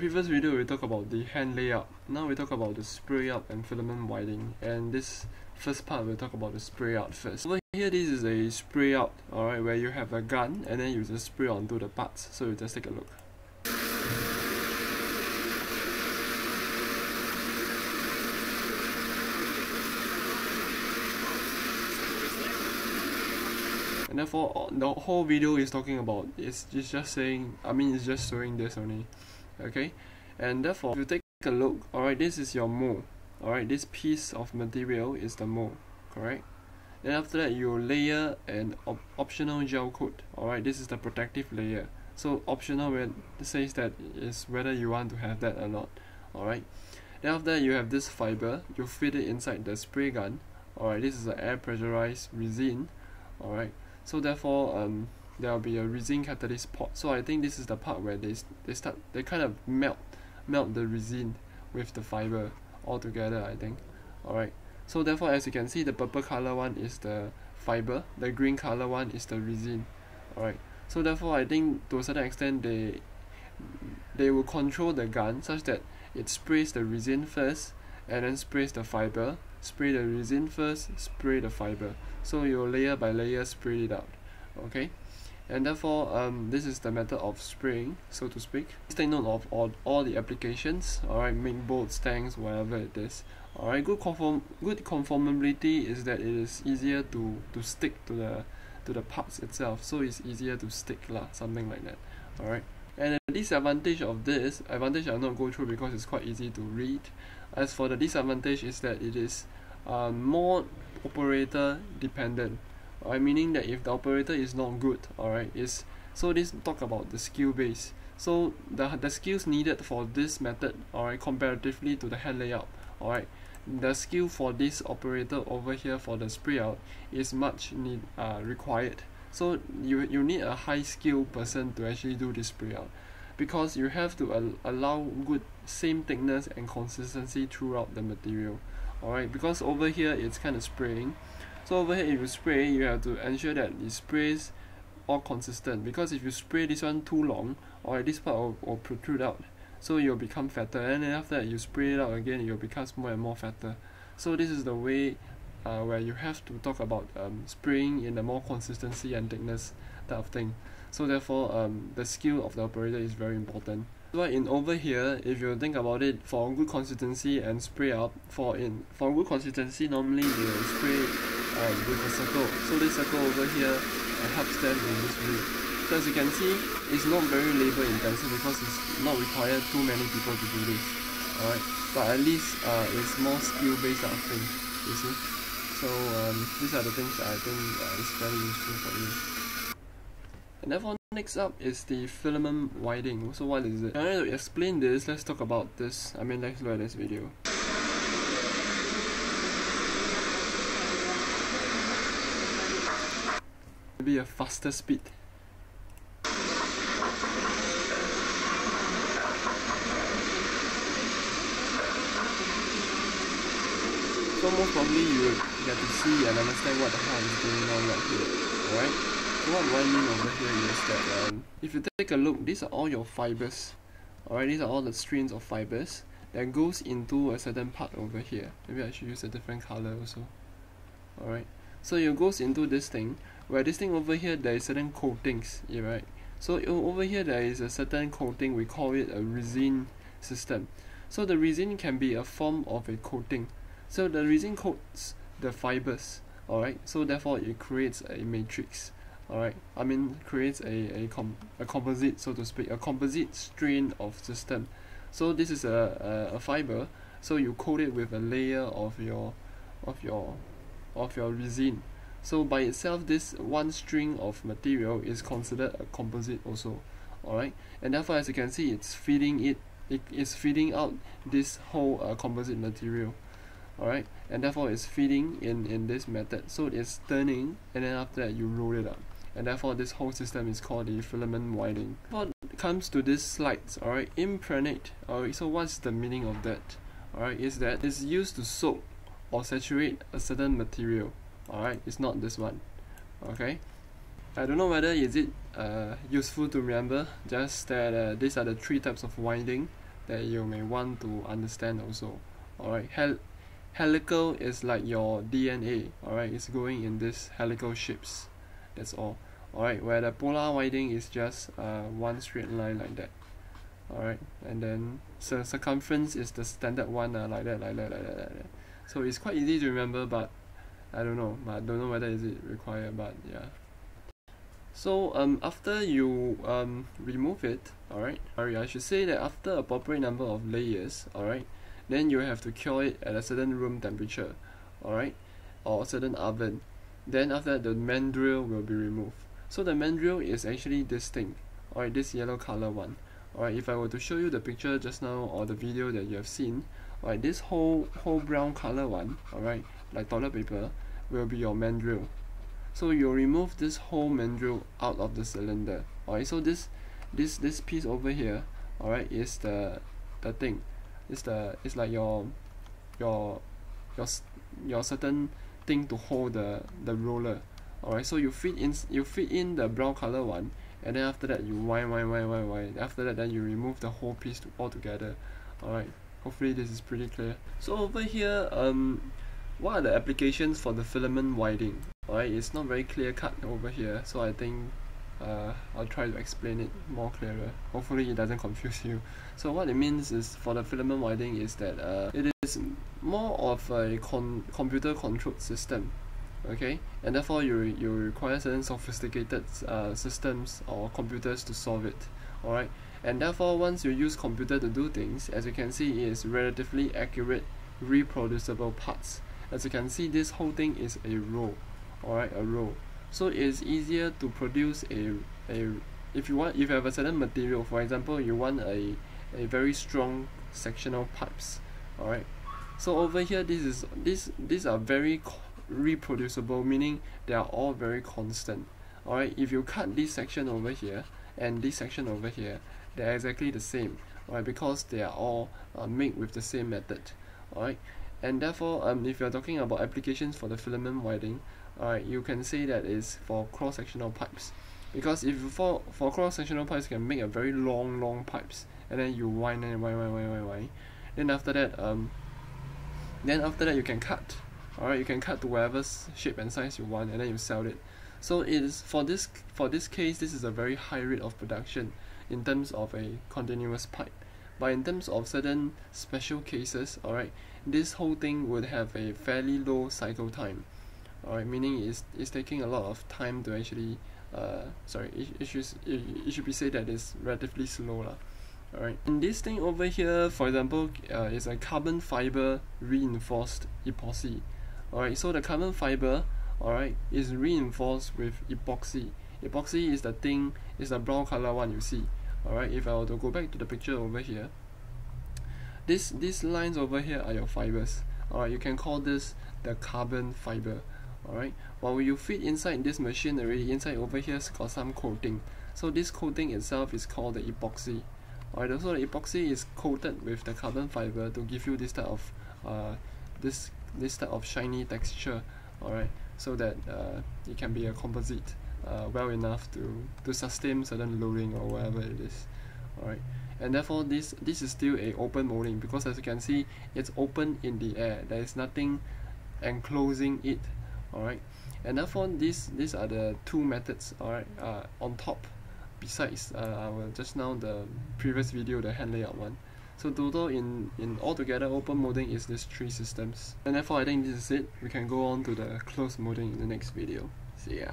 Previous video we talked about the hand layout. Now we talk about the spray up and filament winding, and this first part we'll talk about the spray out first. Over here this is a spray out, alright, where you have a gun and then you just spray onto the parts. So you just take a look. And therefore the whole video is talking about it's just saying, it's just showing this only. Okay, and therefore if you take a look, alright, this is your mold. Alright, this piece of material is the mold, correct? Then after that you layer an optional gel coat. Alright, this is the protective layer. So optional when it says that is whether you want to have that or not. Alright, then after that you have this fiber, you fit it inside the spray gun. Alright, this is an air pressurized resin. Alright, so therefore there will be a resin catalyst pot. So I think this is the part where they kind of melt the resin with the fiber all together, I think. Alright, so therefore as you can see, the purple color one is the fiber, the green color one is the resin. Alright, so therefore I think to a certain extent they will control the gun such that it sprays the resin first and then sprays the fiber, spray the resin first, spray the fiber. So you layer by layer spray it out. Okay, and therefore this is the method of spraying, so to speak. Take note of all the applications. Alright, make bolts, tanks, whatever it is. Alright, good conformability is that it is easier to stick to the parts itself, so it's easier to stick lah, something like that. Alright, and the disadvantage of this, advantage I'll not go through because it's quite easy to read. As for the disadvantage is that it is more operator dependent. Meaning that if the operator is not good, alright, so this talk about the skill base. So the skills needed for this method, alright, comparatively to the hand layout, alright, the skill for this operator over here for the spray out is much required. So you need a high skill person to actually do this spray out, because you have to allow good same thickness and consistency throughout the material. Alright, because over here it's kind of spraying. So over here if you spray, you have to ensure that it sprays all consistent, because if you spray this one too long, alright, this part will protrude out, so you'll become fatter, and then after that you spray it out again, it will become more and more fatter. So this is the way where you have to talk about spraying in a more consistency and thickness type of thing. So therefore the skill of the operator is very important. So in over here, if you think about it, for good consistency and spray out, for good consistency normally you will spray with a circle. So this circle over here helps them in this way. So as you can see, it's not very labor intensive because it's not required too many people to do this. Alright, but at least it's more skill based type of thing, you see. So these are the things that I think is very useful for you. And therefore next up is the filament winding. So what is it? In order to explain this, let's talk about this. Let's look at this video. Maybe a faster speed. So most probably you will get to see and understand what the hell is going on right here. Alright? So what do I mean over here is that if you take a look, these are all your fibers. Alright, these are all the strands of fibers that goes into a certain part over here. Maybe I should use a different color also. Alright, so it goes into this thing, where this thing over here there is certain coatings, right? So over here there is a certain coating, we call it a resin system. So the resin can be a form of a coating. So the resin coats the fibers, alright, so therefore it creates a matrix. Alright, creates a composite, so to speak, a composite strain of system. So this is a fiber, so you coat it with a layer of your resin. So by itself, this one string of material is considered a composite also. Alright, and therefore as you can see, it is feeding out this whole composite material. Alright, and therefore it's feeding in this method, so it's turning, and then after that you roll it up, and therefore this whole system is called the filament winding. What comes to these slides, alright, impregnate. Alright, so what's the meaning of that? Alright, is that it's used to soak or saturate a certain material. Alright, it's not this one. Okay, I don't know whether is it useful to remember, just that these are the three types of winding. that you may want to understand also. Alright, helical is like your DNA. Alright, it's going in this helical shapes. That's all. Alright, where the polar winding is just one straight line like that. Alright, and then circumference is the standard one, like that. So it's quite easy to remember, but I don't know whether is it required, but yeah. So after you remove it, alright, I should say that after a appropriate number of layers, alright, then you have to cure it at a certain room temperature, alright, or a certain oven. Then after that, the mandrel will be removed. So the mandrel is actually this thing, alright, this yellow color one. Alright, if I were to show you the picture just now or the video that you have seen, alright, this whole brown color one, alright, like toilet paper, will be your mandrel. So you remove this whole mandrel out of the cylinder. Alright, so this piece over here, alright, is the thing. It's like your certain thing to hold the roller. Alright, so you fit in the brown color one, and then after that you wind. After that, then you remove the whole piece altogether. Alright, hopefully this is pretty clear. So over here, what are the applications for the filament winding? Alright, it's not very clear cut over here, so I think I'll try to explain it more clearer. Hopefully it doesn't confuse you. So what it means is, for the filament winding, is that it is more of a computer controlled system, okay, and therefore you require certain sophisticated systems or computers to solve it. Alright, and therefore once you use computer to do things, as you can see, it is relatively accurate, reproducible parts. As you can see, this whole thing is a row. Alright, a row. So it is easier to produce if you have a certain material. For example, you want a very strong sectional pipes. Alright, so over here, these are very reproducible, meaning they are all very constant. Alright, if you cut this section over here and this section over here, they are exactly the same. Alright, because they are all made with the same method. Alright, and therefore if you are talking about applications for the filament winding, alright, you can say that is for cross-sectional pipes, because if for cross-sectional pipes, you can make a very long pipes, and then you wind, then after that you can cut. Alright, you can cut to whatever shape and size you want, and then you sell it. So it is for this case, this is a very high rate of production in terms of a continuous pipe. But in terms of certain special cases, alright, this whole thing would have a fairly low cycle time. Alright, meaning it's taking a lot of time to actually it should be said that it's relatively slow lah. Alright, and this thing over here, for example, is a carbon fiber reinforced epoxy. Alright, so the carbon fiber, alright, is reinforced with epoxy. Epoxy is the brown color one you see. Alright, if I were to go back to the picture over here, these lines over here are your fibers. Alright, you can call this the carbon fiber. Alright, while you fit inside this machine already, inside over here has got some coating. So this coating itself is called the epoxy. Alright, so the epoxy is coated with the carbon fiber to give you this type of this type of shiny texture. Alright, so that it can be a composite well enough to sustain certain loading or whatever it is. Alright, and therefore this is still a open molding, because as you can see, it's open in the air. There is nothing enclosing it. Alright, and therefore these are the two methods, alright, on top, besides our just now the previous video, the hand layout one. So total in altogether, open molding is these three systems. And therefore I think this is it. We can go on to the closed molding in the next video. See ya.